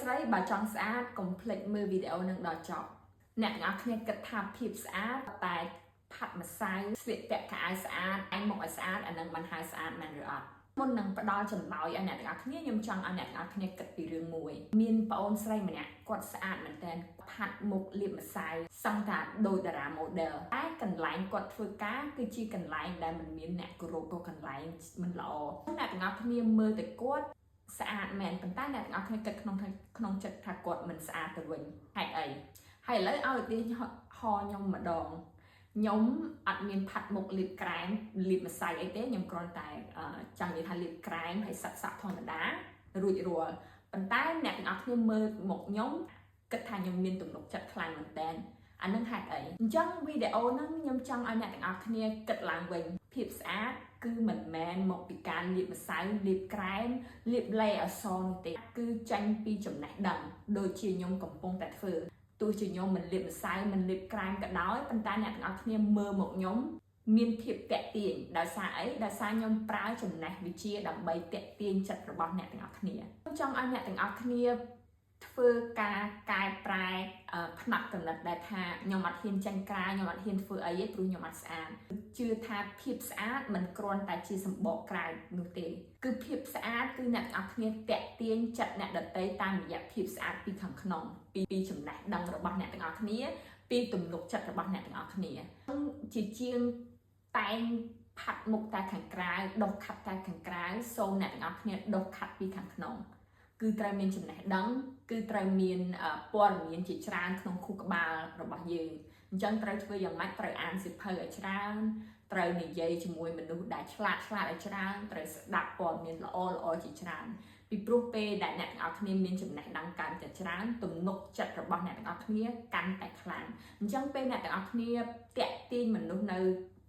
ស្រីបើចង់ស្អាតកុំភ្លេចមើលវីដេអូនឹងដល់ចប់អ្នកទាំងអស់គ្នាគិតថាភាពស្អាតតែផាត់ម្សៅស្លៀកពាក់ខោស្អាតឯងមកឲ្យស្អាតអានឹងមិនហៅស្អាតមែនឬអត់មុននឹងផ្ដល់ចម្លើយឲ្យអ្នកទាំងអស់គ្នាខ្ញុំចង់ឲ្យអ្នកទាំងអស់គ្នាគិតពីរឿងមួយមានប្អូនស្រីម្នាក់គាត់ស្អាតមែនតើផាត់មុខលាបម្សៅសឹងថាដូចតារា model តែកន្លែងគាត់ធ្វើការគឺជាកន្លែងដែលមិនមានអ្នកគោរពក៏កន្លែងមិនល្អអ្នកទាំងអស់គ្នាមើលទៅគាត់ស្អាតមែនប៉ុន្តែអ្នកទាំងអស់គ្នាគិតក្នុងចិត្តថាគាត់មិនស្អាតទៅវិញហេតុអីហើយឥឡូវឲ្យឧទាហរណ៍ខ្ញុំម្ដងខ្ញុំអត់មានផាត់មុខលាបក្រែមលាបម្សៅអីទេខ្ញុំគ្រាន់តែចង់និយាយថាលាបក្រែមហើយសាក់ធម្មតារួចរាល់ប៉ុន្តែអ្នកទាំងអស់គ្នាមើលមកខ្ញុំគិតថាខ្ញុំមានទំនុកចិត្តខ្លាំងមែនតើអានឹងហេតុអីអញ្ចឹងវីដេអូហ្នឹងខ្ញុំចង់ឲ្យអ្នកទាំងអស់គ្នាគិតឡើងវិញភាពស្អាតគឺមិនមែនមកពីការលាបម្សៅលាបក្រែមលាបឡេអសនោះទេគឺចាញ់ពីចំណេះដឹងដូចជាខ្ញុំកំពុងតែធ្វើទោះជាខ្ញុំមិនលាបម្សៅមិនលាបក្រែមក៏ដោយប៉ុន្តែអ្នកទាំងអស់គ្នាមើលមកខ្ញុំមានភាពតាក់ទាញដោយសារអីដោយសារខ្ញុំប្រើចំណេះវិជ្ជាដើម្បីតាក់ទាញចិត្តរបស់អ្នកទាំងអស់គ្នាខ្ញុំចង់ឲ្យអ្នកទាំងអស់គ្នាធ្វើការកែប្រែផ្នែកកំណត់ដែលថាខ្ញុំអត់ហ៊ានចាញ់ក្រៅខ្ញុំអត់ហ៊ានធ្វើអីទេព្រោះខ្ញុំអត់ស្អាតជឿថាភាពស្អាតមិនគ្រាន់តែជាសម្បកក្រៅនោះទេគឺភាពស្អាតគឺអ្នកទាំងអស់គ្នាតាក់ទាញចិត្តអ្នកដទៃតាមរយៈភាពស្អាតពីខាងក្នុងពីចំណេះដឹងរបស់អ្នកទាំងអស់គ្នាពីទំនុកចិត្តរបស់អ្នកទាំងអស់គ្នាជាជាងតែងផាត់មុខតែខាងក្រៅដុសខាត់តែខាងក្រៅសូមអ្នកទាំងអស់គ្នាដុសខាត់ពីខាងក្នុងគឺត្រូវមានចំណេះដឹងគឺត្រូវមានព័ត៌មានជាច្រើនក្នុងខួរក្បាលរបស់យើងអញ្ចឹងត្រូវធ្វើយ៉ាងម៉េចត្រូវអានសៀវភៅឲ្យច្រើនត្រូវនិយាយជាមួយមនុស្សដែលឆ្លាតឲ្យច្រើនត្រូវស្ដាប់ព័ត៌មានល្អជាច្រើនពីព្រោះពេលដែលអ្នកទាំងអស់គ្នាមានចំណេះដឹងកាន់តែច្រើនទំនុកចិត្តរបស់អ្នកទាំងអស់គ្នាកាន់តែខ្លាំងអញ្ចឹងពេលអ្នកទាំងអស់គ្នាតាក់ទាញមនុស្សនៅ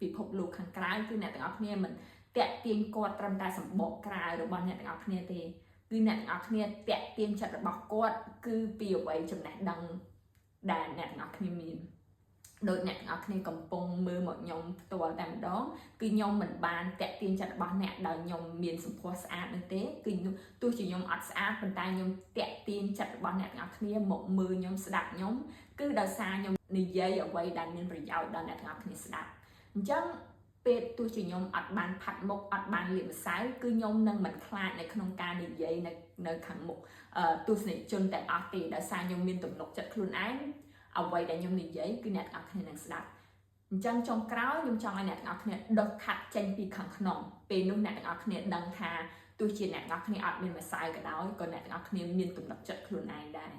ពិភពលោកខាងក្រៅគឺអ្នកទាំងអស់គ្នាមិនតាក់ទាញគាត់ត្រឹមតែសម្បកក្រៅរបស់អ្នកទាំងអស់គ្នាទេគឺអ្នកទាំងអស់គ្នាតាក់ទាញចិត្តរបស់គាត់គឺពីអ្វីចំណេះដឹងដែលអ្នកទាំងអស់គ្នាមានដោយអ្នកទាំងអស់គ្នាកំពុងមើលមកខ្ញុំផ្ទាល់តែម្ដងគឺខ្ញុំមិនបានតាក់ទាញចិត្តរបស់អ្នកដោយខ្ញុំមានសម្ផស្សស្អាតនោះទេគឺទោះជាខ្ញុំអត់ស្អាតប៉ុន្តែខ្ញុំតាក់ទាញចិត្តរបស់អ្នកទាំងអស់គ្នាមកមើលខ្ញុំស្ដាប់ខ្ញុំគឺដោយសារខ្ញុំនិយាយអ្វីដែលមានប្រយោជន៍ដល់អ្នកទាំងអស់គ្នាស្ដាប់អញ្ចឹងពេលទោះជាខ្ញុំអត់បានផាត់មុខអត់បានលាបម្សៅគឺខ្ញុំនឹងមិនខ្លាចនៅក្នុងការនិយាយនៅខាងមុខទស្សនិកជនទាំងអស់ទេដោយសារខ្ញុំមានទំនុកចិត្តខ្លួនឯងអ្វីដែលខ្ញុំនិយាយគឺអ្នកទាំងអស់គ្នានឹងស្ដាប់អញ្ចឹងចុងក្រោយខ្ញុំចង់ឲ្យអ្នកទាំងអស់គ្នាដុសខាត់ចេញពីខាងក្នុងពេលនោះអ្នកទាំងអស់គ្នាដឹងថាទោះជាអ្នកទាំងអស់គ្នាអត់មានម្សៅក៏ដោយក៏អ្នកទាំងអស់គ្នាមានទំនុកចិត្តខ្លួនឯងដែរ